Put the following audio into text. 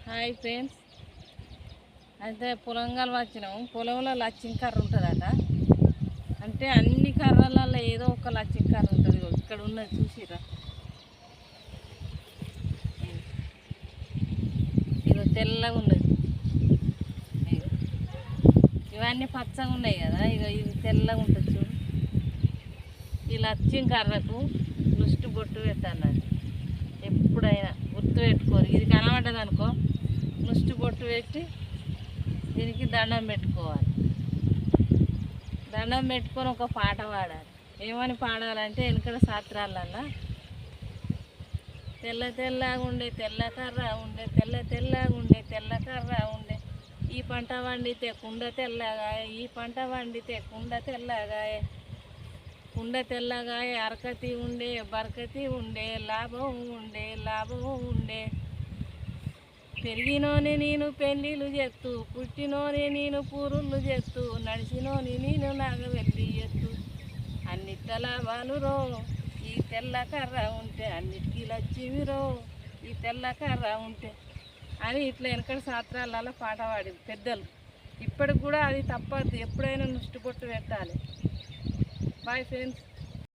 Hi friends. అయితే పొలంగా వచ్చినాము. పొలంలో లచ్చింగ్ కర్ర ఉంటుందట. అంటే అన్ని కర్రలలో ఏదో ఒక లచ్చింగ్ కర్ర ఉంటుంది. ఇక్కడ ఉన్నది చూసిరా, ఇదో తెల్లగా ఉన్నది. ఇవన్నీ పచ్చగా ఉన్నాయి కదా, ఇది తెల్లగా ఉంటుంది చూడు. ఈ లచ్చింగ్ కర్రకు దృష్టి బొట్టు పెట్టాలి. ఎప్పుడైనా గుర్తు పెట్టుకోరు. ఇది కనబడ్డది అనుకో, ముష్టి బొట్టు పెట్టి దీనికి దండం పెట్టుకోవాలి. దండం పెట్టుకొని ఒక పాట పాడాలి. ఏమని పాడాలంటే వెనకడ శాస్త్రాలల్లా తెల్ల తెల్లగా ఉండే తెల్ల కర్ర ఉండే, తెల్ల తెల్లగా ఉండే తెల్ల కర్ర ఉండే, ఈ పంట వండితే కుండ తెల్లగాయ, ఈ పంట వండితే కుండ తెల్లగాయ, కుండ తెల్లగాయ అరకతి ఉండే బరకతి ఉండే, లాభం ఉండే లాభం ఉండే, పెరిగినోని నేను పెళ్ళిళ్ళు చేస్తూ, పుట్టినోని నేను పూరుళ్ళు చేస్తూ, నడిచినోని నేను నాగవెల్లి ఎత్తు, అన్నిట్ల లాభాలు రో ఈ తెల్ల కర్ర ఉంటే, అన్నిటికీ లచ్చిమిరో ఈ తెల్ల కర్ర ఉంటే అని ఇట్లా వెనకటి శాస్త్రాలలో పాట పాడింది పెద్దలు. ఇప్పటికి కూడా అది తప్పదు, ఎప్పుడైనా నుష్టి పొట్టు పెట్టాలి. Bye friends.